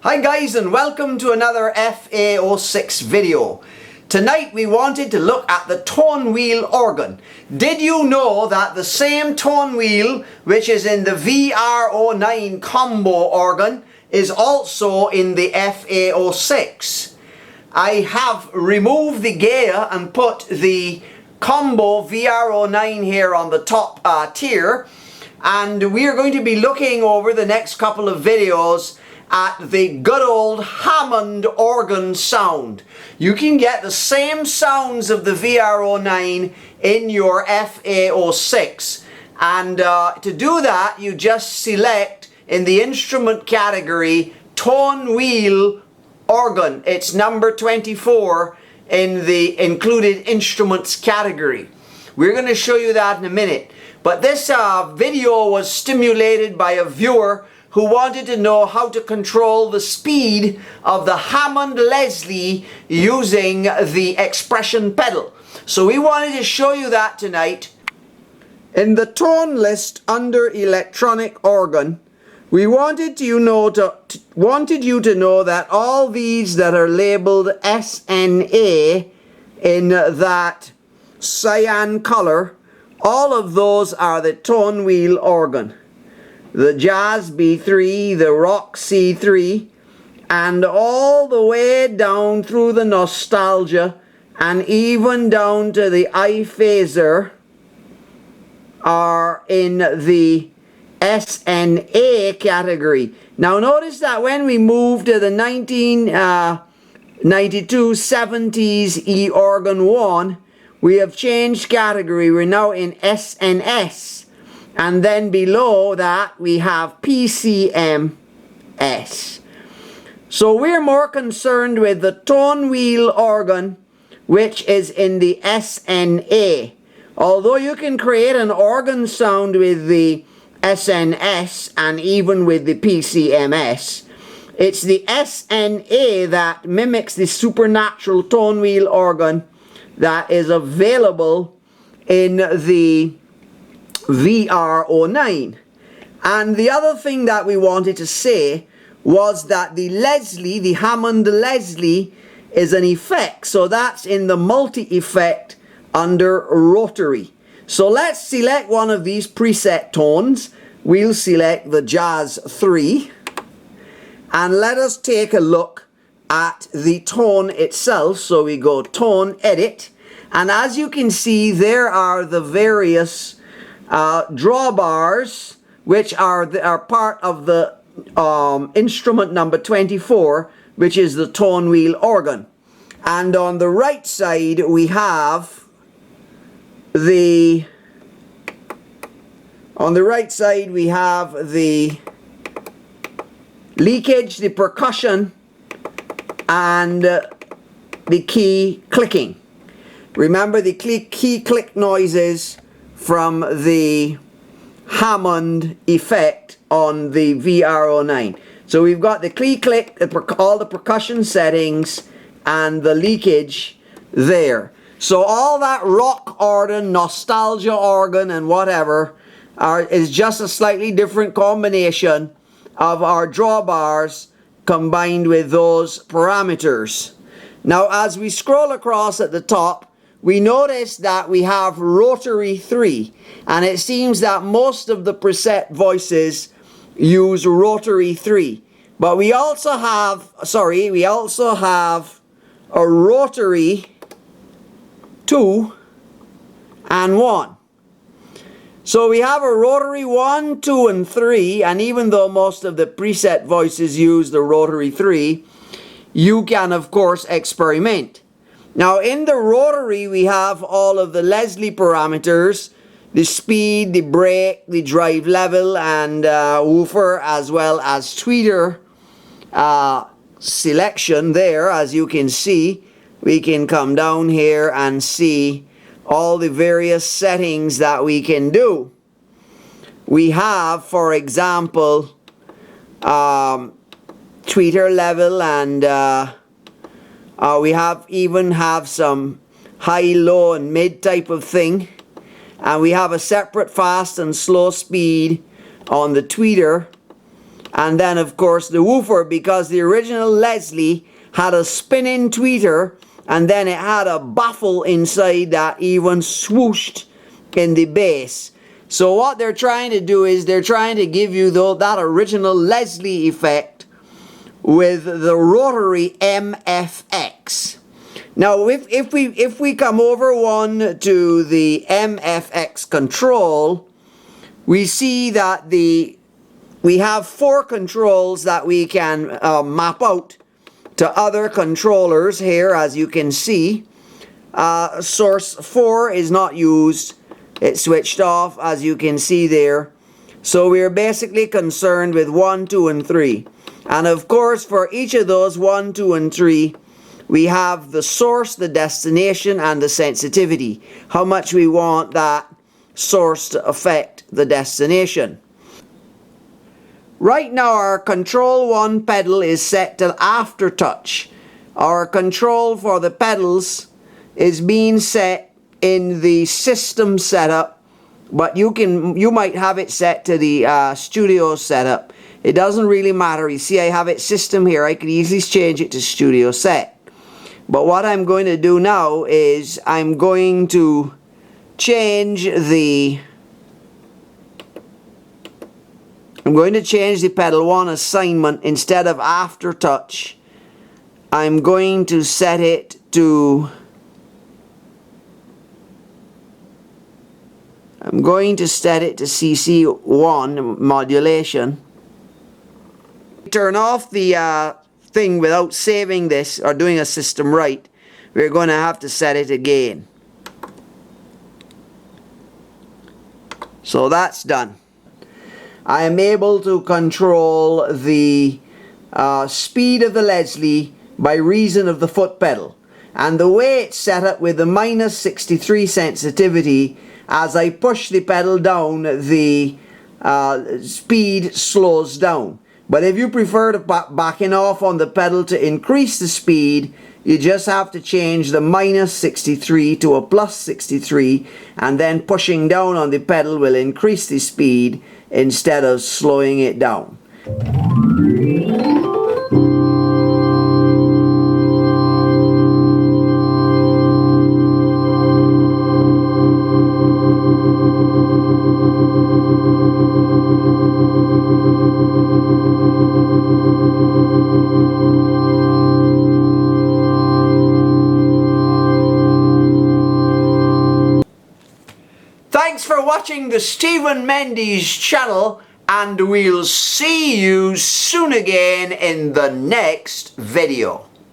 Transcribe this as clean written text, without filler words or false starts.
Hi guys, and welcome to another FA-06 video. Tonight we wanted to look at the tone wheel organ. Did you know that the same tone wheel which is in the VR-09 combo organ is also in the FA-06? I have removed the gear and put the combo VR-09 here on the top tier, and we are going to be looking over the next couple of videos at the good old Hammond organ sound. You can get the same sounds of the VR-09 in your FA-06, and to do that you just select in the instrument category tone wheel organ. It's number 24 in the included instruments category. We're going to show you that in a minute, but this video was stimulated by a viewer who wanted to know how to control the speed of the Hammond Leslie using the expression pedal. So we wanted to show you that tonight. In the tone list under electronic organ, we wanted you to know that all these that are labeled SNA in that cyan color, all of those are the tone wheel organ. The Jazz B3, the Rock C3, and all the way down through the Nostalgia and even down to the iPhaser are in the SNA category. Now notice that when we move to the 1992 70s E organ 1, we have changed category. We're now in SNS. And then below that we have PCMS. So we're more concerned with the tone wheel organ, which is in the SNA. Although you can create an organ sound with the SNS and even with the PCMS, it's the SNA that mimics the supernatural tone wheel organ that is available in the VR-09. And the other thing that we wanted to say was that the Leslie, the Hammond Leslie, is an effect. So that's in the multi-effect under Rotary. So let's select one of these preset tones. We'll select the Jazz 3. And let us take a look at the tone itself. So we go Tone Edit. And as you can see, there are the various drawbars, which are part of the instrument number 24, which is the tone wheel organ. And on the right side we have the leakage, the percussion, and the key clicking. Remember the key click noises from the Hammond effect on the VR-09. So we've got the key click, all the percussion settings, and the leakage there. So all that rock organ, nostalgia organ, and whatever is just a slightly different combination of our drawbars combined with those parameters. Now as we scroll across at the top, we notice that we have Rotary 3, and it seems that most of the preset voices use Rotary 3. But we also have a Rotary 2 and 1. So we have a Rotary 1, 2, and 3, and even though most of the preset voices use the Rotary 3, you can of course experiment. Now in the Rotary we have all of the Leslie parameters, the speed, the break, the drive level, and woofer, as well as tweeter selection there. As you can see, we can come down here and see all the various settings that we can do. We have, for example, tweeter level, and we even have some high, low, and mid type of thing. And we have a separate fast and slow speed on the tweeter. And then of course the woofer, because the original Leslie had a spinning tweeter and then it had a baffle inside that even swooshed in the bass. So what they're trying to do is they're trying to give you that original Leslie effect with the Rotary MFX. Now if we come over one to the MFX control, we see that we have 4 controls that we can map out to other controllers here, as you can see. Source 4 is not used. It's switched off, as you can see there. So we're basically concerned with 1, 2, and 3. And of course, for each of those 1, 2, and 3, we have the source, the destination, and the sensitivity. How much we want that source to affect the destination. Right now our control 1 pedal is set to aftertouch. Our control for the pedals is being set in the system setup, but you might have it set to the studio setup. It doesn't really matter. You see, I have it system here. I could easily change it to studio set. But what I'm going to do now is I'm going to change the pedal 1 assignment. Instead of aftertouch, I'm going to set it to CC1 modulation. Turn off the thing without saving this or doing a system right. We're going to have to set it again. So that's done. I am able to control the speed of the Leslie by reason of the foot pedal. And the way it's set up with the -63 sensitivity, as I push the pedal down, the speed slows down. But if you prefer to backing off on the pedal to increase the speed, you just have to change the -63 to a +63, and then pushing down on the pedal will increase the speed instead of slowing it down. Thanks for watching the Stephen Mendes channel, and we'll see you soon again in the next video.